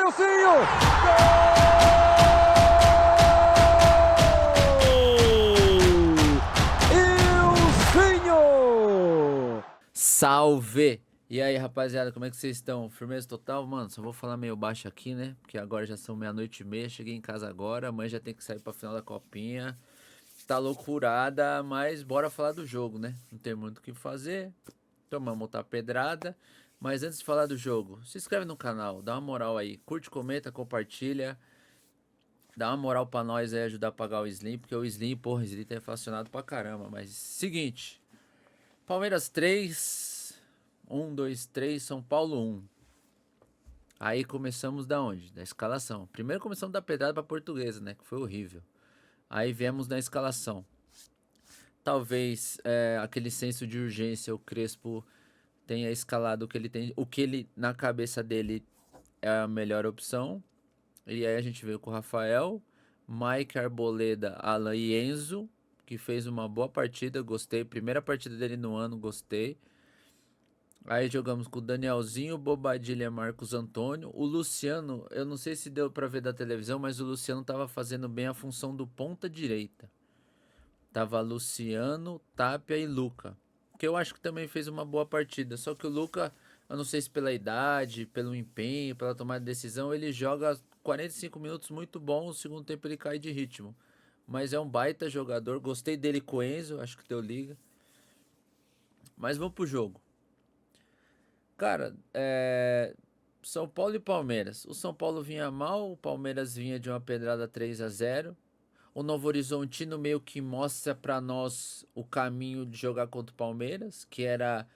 Nilcinho! Nilcinho! Salve! E aí, rapaziada, como é que vocês estão? Firmeza total? Mano, só vou falar meio baixo aqui, né? Porque agora já são 00:30, cheguei em casa agora, amanhã já tem que sair pra final da copinha. Tá loucurada, mas bora falar do jogo, né? Não tem muito o que fazer, tomamos outra pedrada. Mas antes de falar do jogo, se inscreve no canal, dá uma moral aí, curte, comenta, compartilha. Dá uma moral pra nós aí, ajudar a pagar o Slim, porque o Slim, porra, o Slim tá inflacionado pra caramba. Mas, seguinte, Palmeiras 3, 1, 2, 3, São Paulo 1. Aí começamos da onde? Da escalação. Primeiro começamos da pedrada pra Portuguesa, né? Que foi horrível. Aí viemos na escalação. Talvez aquele senso de urgência, o Crespo tenha escalado o que ele na cabeça dele é a melhor opção. E aí a gente veio com o Rafael, Mike, Arboleda, Alan e Enzo, que fez uma boa partida, gostei. Primeira partida dele no ano, gostei. Aí jogamos com o Danielzinho, Bobadilha, Marcos Antônio. O Luciano, eu não sei se deu pra ver da televisão, mas o Luciano tava fazendo bem a função do ponta direita. Tava Luciano, Tapia e Luca, que eu acho que também fez uma boa partida. Só que o Luca, eu não sei se pela idade, pelo empenho, pela tomada de decisão, ele joga 45 minutos muito bom, no segundo tempo ele cai de ritmo. Mas é um baita jogador, gostei dele com o Enzo, acho que deu liga. Mas vamos pro jogo. Cara, São Paulo e Palmeiras. O São Paulo vinha mal, o Palmeiras vinha de uma pedrada 3-0. O Novo Horizontino meio que mostra pra nós o caminho de jogar contra o Palmeiras, que era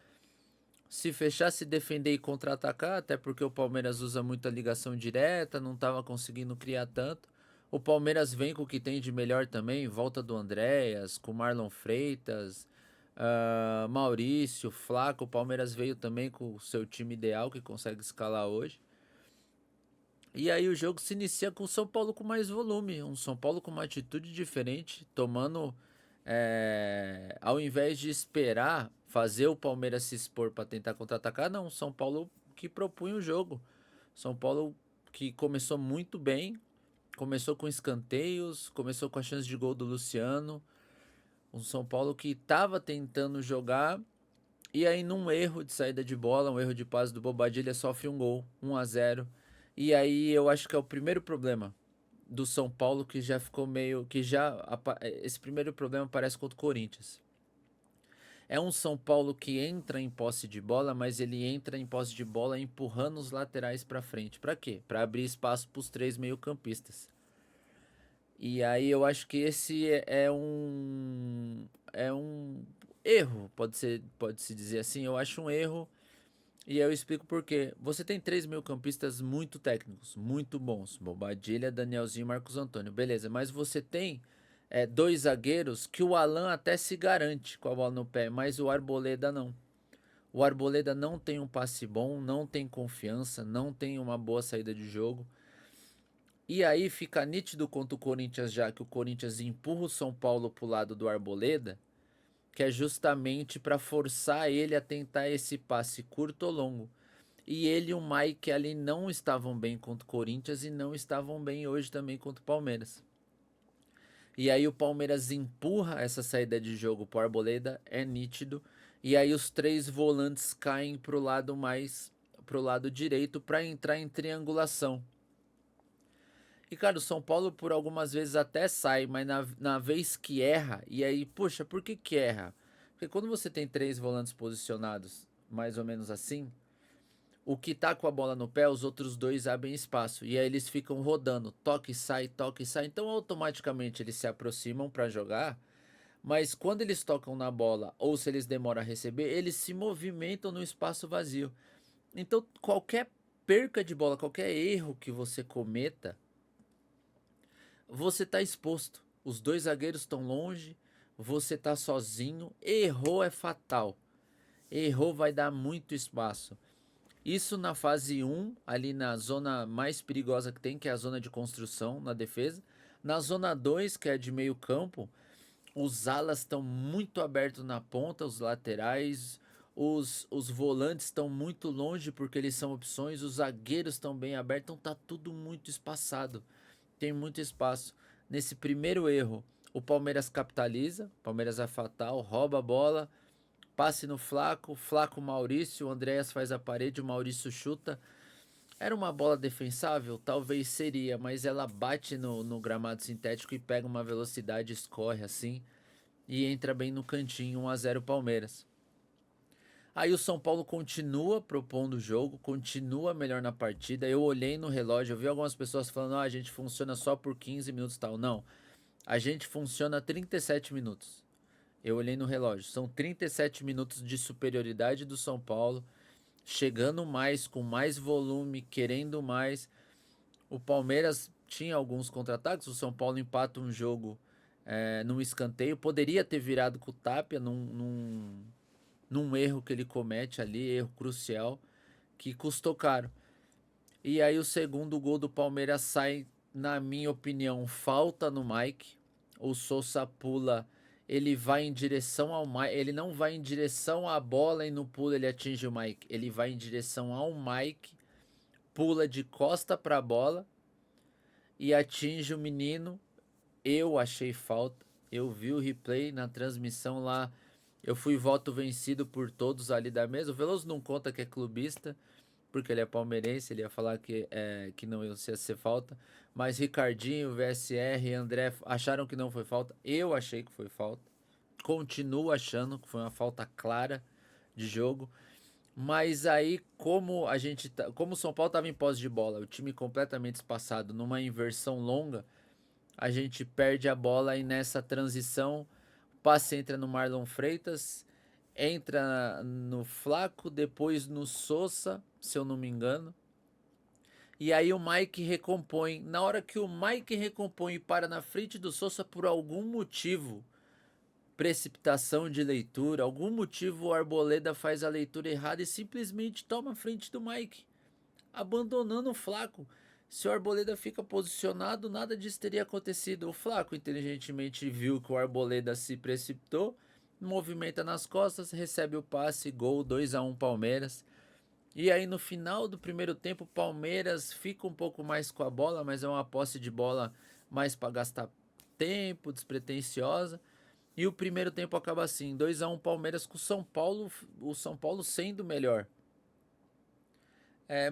se fechar, se defender e contra-atacar, até porque o Palmeiras usa muito a ligação direta, não estava conseguindo criar tanto. O Palmeiras vem com o que tem de melhor também, volta do Andréas, com Marlon Freitas, Maurício, Flaco. O Palmeiras veio também com o seu time ideal, que consegue escalar hoje. E aí o jogo se inicia com o São Paulo com mais volume, um São Paulo com uma atitude diferente, tomando, ao invés de esperar fazer o Palmeiras se expor para tentar contra-atacar, não, São Paulo que propunha o jogo. São Paulo que começou muito bem, começou com escanteios, começou com a chance de gol do Luciano, um São Paulo que estava tentando jogar e aí num erro de saída de bola, um erro de passe do Bobadilha, sofre um gol, 1-0. E aí eu acho que é o primeiro problema do São Paulo, que já ficou meio... esse primeiro problema aparece contra o Corinthians. É um São Paulo que entra em posse de bola, mas ele entra em posse de bola empurrando os laterais para frente. Para quê? Para abrir espaço para os 3 meio-campistas. E aí eu acho que esse é um erro, pode-se dizer assim. Eu acho um erro. E eu explico por quê. Você tem 3 meio-campistas muito técnicos, muito bons. Bobadilha, Danielzinho e Marcos Antônio. Beleza, mas você tem 2 zagueiros que o Alan até se garante com a bola no pé, mas o Arboleda não. O Arboleda não tem um passe bom, não tem confiança, não tem uma boa saída de jogo. E aí fica nítido contra o Corinthians, já que o Corinthians empurra o São Paulo pro lado do Arboleda, que é justamente para forçar ele a tentar esse passe curto ou longo. E ele e o Mike ali não estavam bem contra o Corinthians e não estavam bem hoje também contra o Palmeiras. E aí o Palmeiras empurra essa saída de jogo pro Arboleda, é nítido. E aí os 3 volantes caem pro lado direito para entrar em triangulação. E, cara, o São Paulo por algumas vezes até sai, mas na vez que erra, e aí, puxa, por que erra? Porque quando você tem 3 volantes posicionados, mais ou menos assim, o que tá com a bola no pé, os outros 2 abrem espaço. E aí eles ficam rodando, toque e sai, toque e sai. Então, automaticamente eles se aproximam para jogar, mas quando eles tocam na bola, ou se eles demoram a receber, eles se movimentam no espaço vazio. Então, qualquer perca de bola, qualquer erro que você cometa, você tá exposto. Os 2 zagueiros estão longe, você tá sozinho, errou é fatal. Errou vai dar muito espaço. Isso na fase 1, ali na zona mais perigosa que tem, que é a zona de construção na defesa. Na zona 2, que é de meio campo, os alas estão muito abertos na ponta, os laterais, os volantes estão muito longe porque eles são opções, os zagueiros estão bem abertos, então tá tudo muito espaçado. Tem muito espaço. Nesse primeiro erro, o Palmeiras capitaliza, o Palmeiras é fatal, rouba a bola, passe no Flaco, Flaco Maurício, o Andréas faz a parede, o Maurício chuta. Era uma bola defensável? Talvez seria, mas ela bate no gramado sintético e pega uma velocidade, escorre assim e entra bem no cantinho, 1 a 0 Palmeiras. Aí o São Paulo continua propondo o jogo, continua melhor na partida. Eu olhei no relógio, eu vi algumas pessoas falando: a gente funciona só por 15 minutos e tal. Não, a gente funciona 37 minutos. Eu olhei no relógio, são 37 minutos de superioridade do São Paulo, chegando mais, com mais volume, querendo mais. O Palmeiras tinha alguns contra-ataques, o São Paulo empata um jogo num escanteio, poderia ter virado com o Tapia num erro que ele comete ali, erro crucial, que custou caro. E aí o segundo gol do Palmeiras sai, na minha opinião, falta no Mike. O Sousa pula, ele vai em direção ao Mike, ele não vai em direção à bola e no pulo ele atinge o Mike, ele vai em direção ao Mike, pula de costa para a bola e atinge o menino. Eu achei falta, eu vi o replay na transmissão lá. Eu fui voto vencido por todos ali da mesa. O Veloso não conta que é clubista, porque ele é palmeirense, ele ia falar que não ia ser falta. Mas Ricardinho, VSR e André acharam que não foi falta. Eu achei que foi falta. Continuo achando que foi uma falta clara de jogo. Mas aí, como o São Paulo estava em posse de bola, o time completamente espaçado, numa inversão longa, a gente perde a bola e nessa transição o passe entra no Marlon Freitas, entra no Flaco, depois no Sousa, se eu não me engano. E aí o Mike recompõe. Na hora que o Mike recompõe e para na frente do Sousa, por algum motivo, precipitação de leitura, algum motivo o Arboleda faz a leitura errada e simplesmente toma a frente do Mike, abandonando o Flaco. Se o Arboleda fica posicionado, nada disso teria acontecido. O Flaco inteligentemente viu que o Arboleda se precipitou, movimenta nas costas, recebe o passe, gol, 2 a 1 Palmeiras. E aí no final do primeiro tempo, o Palmeiras fica um pouco mais com a bola, mas é uma posse de bola mais para gastar tempo, despretensiosa. E o primeiro tempo acaba assim, 2 a 1 Palmeiras com o São Paulo sendo melhor.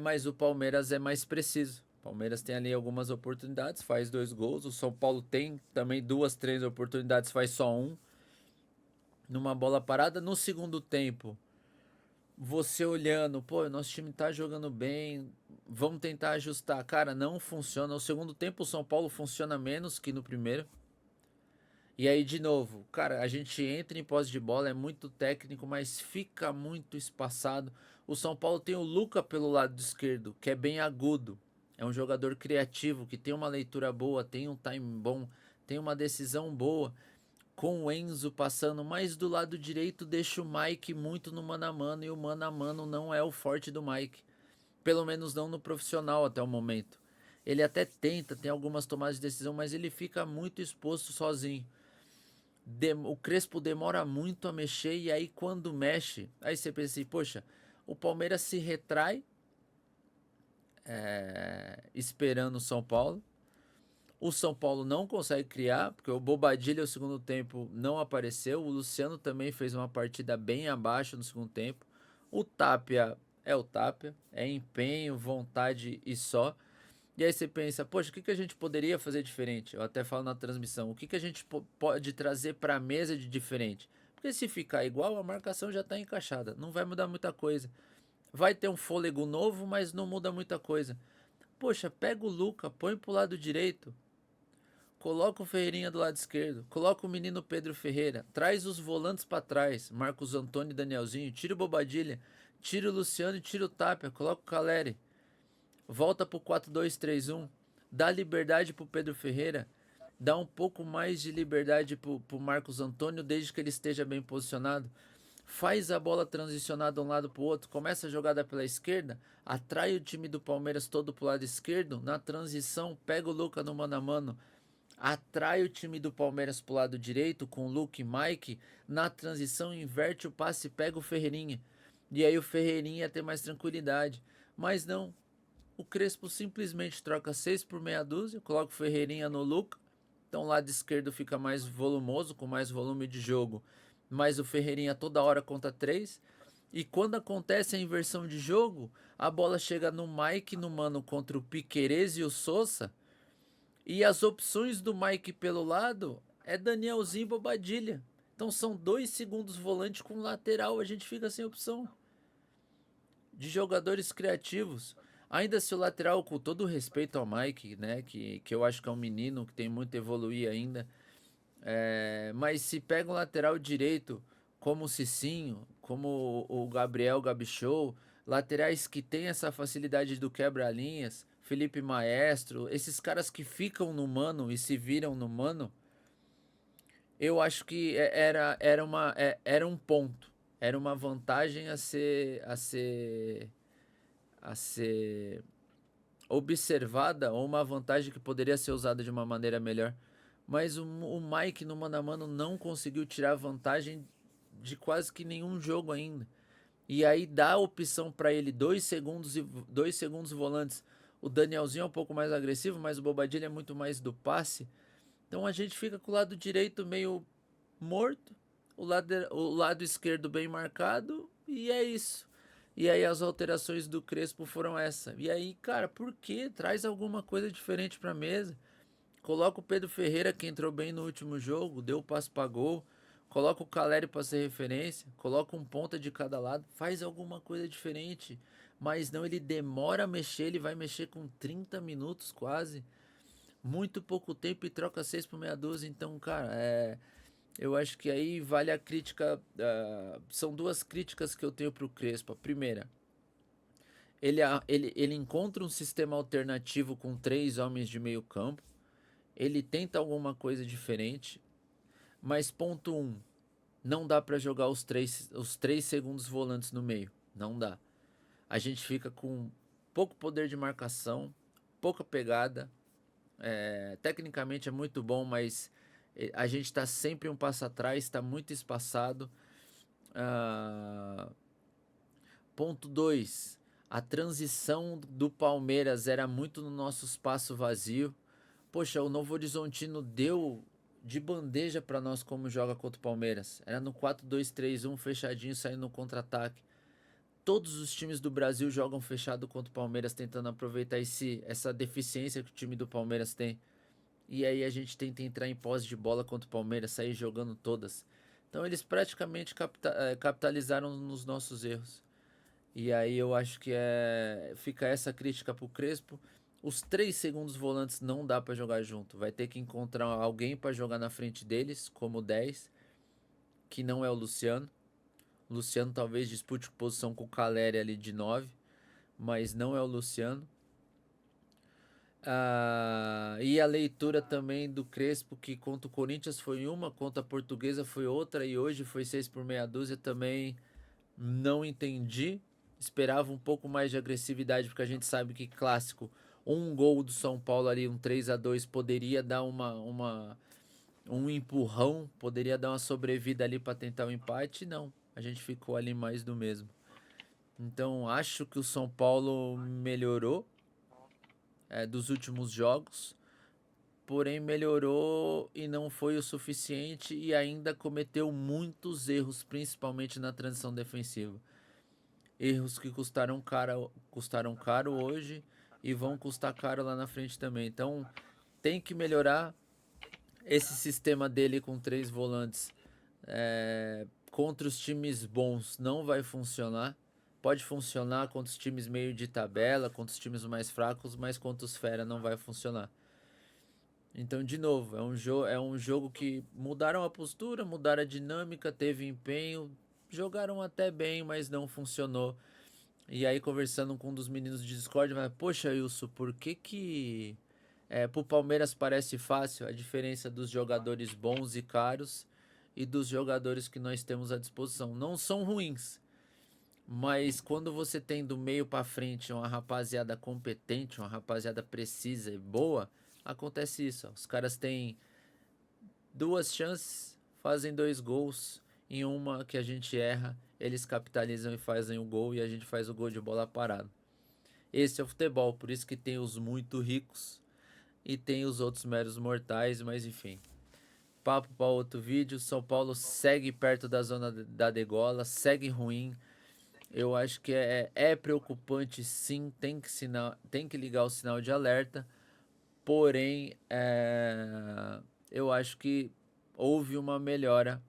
Mas o Palmeiras é mais preciso. O Palmeiras tem ali algumas oportunidades, faz 2 gols. O São Paulo tem também 2, 3 oportunidades, faz só um. Numa bola parada. No segundo tempo, você olhando, pô, nosso time tá jogando bem, vamos tentar ajustar. Cara, não funciona. No segundo tempo, o São Paulo funciona menos que no primeiro. E aí, de novo, cara, a gente entra em posse de bola, é muito técnico, mas fica muito espaçado. O São Paulo tem o Luca pelo lado esquerdo, que é bem agudo. É um jogador criativo, que tem uma leitura boa, tem um time bom, tem uma decisão boa. Com o Enzo passando mais do lado direito, deixa o Mike muito no mano a mano, e o mano a mano não é o forte do Mike. Pelo menos não no profissional até o momento. Ele até tenta, tem algumas tomadas de decisão, mas ele fica muito exposto sozinho. O Crespo demora muito a mexer e aí quando mexe, aí você pensa assim, poxa, o Palmeiras se retrai esperando o São Paulo. O São Paulo não consegue criar, porque o Bobadilha no segundo tempo não apareceu. O Luciano também fez uma partida bem abaixo no segundo tempo. O Tapia é o Tapia, é empenho, vontade e só. E aí você pensa, poxa, o que a gente poderia fazer diferente? Eu até falo na transmissão, o que a gente pode trazer para a mesa de diferente? Porque se ficar igual, a marcação já está encaixada, não vai mudar muita coisa. Vai ter um fôlego novo, mas não muda muita coisa. Poxa, pega o Luca, põe pro lado direito, coloca o Ferreirinha do lado esquerdo, coloca o menino Pedro Ferreira, traz os volantes para trás, Marcos Antônio e Danielzinho, tira o Bobadilha, tira o Luciano e tira o Tapia, coloca o Caleri. Volta pro 4-2-3-1, dá liberdade pro Pedro Ferreira, dá um pouco mais de liberdade pro Marcos Antônio, desde que ele esteja bem posicionado. Faz a bola transicionar de um lado pro outro, começa a jogada pela esquerda, atrai o time do Palmeiras todo pro lado esquerdo, na transição, pega o Luca no mano a mano, atrai o time do Palmeiras pro lado direito com o Luke e Mike, na transição inverte o passe e pega o Ferreirinha. E aí o Ferreirinha ia ter mais tranquilidade. Mas não, o Crespo simplesmente troca 6 por meia dúzia, coloca o Ferreirinha no Luca, então o lado esquerdo fica mais volumoso, com mais volume de jogo, mas o Ferreirinha toda hora conta 3. E quando acontece a inversão de jogo, a bola chega no Mike, no mano contra o Piquerez e o Sousa, e as opções do Mike pelo lado é Danielzinho e Bobadilha. Então são 2 segundos volante com lateral, a gente fica sem opção de jogadores criativos. Ainda se o lateral, com todo o respeito ao Mike, né, que eu acho que é um menino que tem muito a evoluir ainda, mas se pega um lateral direito como o Cicinho, como o Gabriel Gabichou, laterais que tem essa facilidade do quebra-linhas, Felipe Maestro, esses caras que ficam no mano e se viram no mano, eu acho que era um ponto, era uma vantagem a ser observada, ou uma vantagem que poderia ser usada de uma maneira melhor. Mas o Mike no mano a mano não conseguiu tirar vantagem de quase que nenhum jogo ainda. E aí dá a opção para ele 2 segundos e 2 segundos volantes. O Danielzinho é um pouco mais agressivo, mas o Bobadilha é muito mais do passe. Então a gente fica com o lado direito meio morto, o lado esquerdo bem marcado, e é isso. E aí as alterações do Crespo foram essa. E aí, cara, por que? Traz alguma coisa diferente pra mesa. Coloca o Pedro Ferreira, que entrou bem no último jogo, deu o passo pra gol. Coloca o Caleri pra ser referência. Coloca um ponta de cada lado. Faz alguma coisa diferente. Mas não, ele demora a mexer, ele vai mexer com 30 minutos quase. Muito pouco tempo e troca 6 por meia dúzia. Então, cara, eu acho que aí vale a crítica. São duas críticas que eu tenho pro Crespo. A primeira, ele encontra um sistema alternativo com 3 homens de meio campo. Ele tenta alguma coisa diferente. Mas ponto um, não dá para jogar os três segundos volantes no meio. Não dá. A gente fica com pouco poder de marcação, pouca pegada. Tecnicamente é muito bom, mas a gente está sempre um passo atrás, está muito espaçado. Ah, ponto 2. A transição do Palmeiras era muito no nosso espaço vazio. Poxa, o Novo Horizontino deu de bandeja para nós como joga contra o Palmeiras. Era no 4-2-3-1 fechadinho, saindo no contra-ataque. Todos os times do Brasil jogam fechado contra o Palmeiras, tentando aproveitar essa deficiência que o time do Palmeiras tem. E aí a gente tenta entrar em posse de bola contra o Palmeiras, sair jogando todas. Então eles praticamente capitalizaram nos nossos erros. E aí eu acho que fica essa crítica pro Crespo. Os 3 segundos volantes não dá para jogar junto. Vai ter que encontrar alguém para jogar na frente deles, como 10, que não é o Luciano. O Luciano talvez dispute posição com o Caleri ali de 9, mas não é o Luciano. E a leitura também do Crespo, que contra o Corinthians foi uma, contra a Portuguesa foi outra, e hoje foi 6 por meia dúzia, também não entendi. Esperava um pouco mais de agressividade, porque a gente sabe que clássico, um gol do São Paulo ali, um 3-2 poderia dar um empurrão, poderia dar uma sobrevida ali para tentar o empate. Não, a gente ficou ali mais do mesmo. Então acho que o São Paulo melhorou dos últimos jogos, porém melhorou e não foi o suficiente, e ainda cometeu muitos erros, principalmente na transição defensiva. Erros que custaram caro hoje e vão custar caro lá na frente também. Então tem que melhorar esse sistema dele com 3 volantes. Contra os times bons não vai funcionar. Pode funcionar contra os times meio de tabela, contra os times mais fracos, mas contra os fera não vai funcionar. Então, de novo, é um jogo que mudaram a postura, mudaram a dinâmica, teve empenho, jogaram até bem, mas não funcionou. E aí, conversando com um dos meninos de Discord, vai, poxa, Wilson, por que pro Palmeiras parece fácil a diferença dos jogadores bons e caros e dos jogadores que nós temos à disposição? Não são ruins, mas quando você tem do meio para frente uma rapaziada competente, uma rapaziada precisa e boa, acontece isso. Ó. Os caras têm 2 chances, fazem 2 gols. Em uma que a gente erra, eles capitalizam e fazem o gol e a gente faz o gol de bola parada. Esse é o futebol, por isso que tem os muito ricos e tem os outros meros mortais, mas enfim. Papo para outro vídeo. São Paulo segue perto da zona da degola, segue ruim. Eu acho que é preocupante, sim. Tem que ligar o sinal de alerta. Porém, eu acho que houve uma melhora,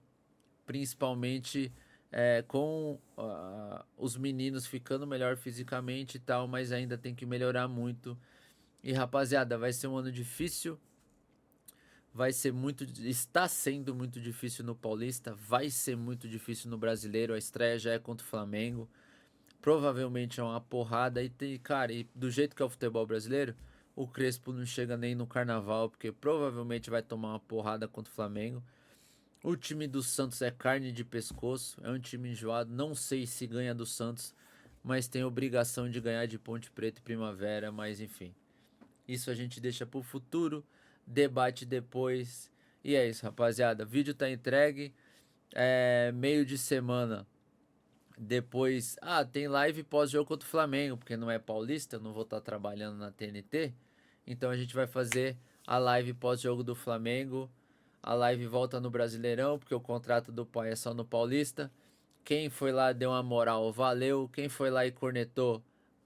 principalmente com os meninos ficando melhor fisicamente e tal, mas ainda tem que melhorar muito. E rapaziada, vai ser um ano difícil. Está sendo muito difícil no Paulista, vai ser muito difícil no Brasileiro. A estreia já é contra o Flamengo. Provavelmente é uma porrada. Cara, e do jeito que é o futebol brasileiro, o Crespo não chega nem no Carnaval, porque provavelmente vai tomar uma porrada contra o Flamengo. O time do Santos é carne de pescoço, é um time enjoado. Não sei se ganha do Santos, mas tem obrigação de ganhar de Ponte Preta e Primavera, mas enfim. Isso a gente deixa pro futuro, debate depois. E é isso, rapaziada. Vídeo tá entregue. Meio de semana. Depois. Tem live pós-jogo contra o Flamengo, porque não é paulista, eu não vou estar trabalhando na TNT. Então a gente vai fazer a live pós-jogo do Flamengo. A live volta no Brasileirão, porque o contrato do pai é só no Paulista. Quem foi lá deu uma moral, valeu. Quem foi lá e cornetou,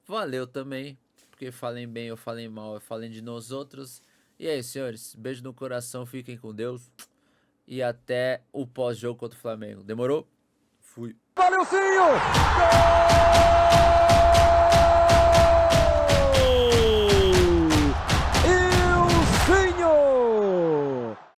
valeu também. Porque falem bem ou falem mal, eu falem de nós outros. E é isso, senhores. Beijo no coração, fiquem com Deus. E até o pós-jogo contra o Flamengo. Demorou? Fui. Valeu, Zinho! Gol!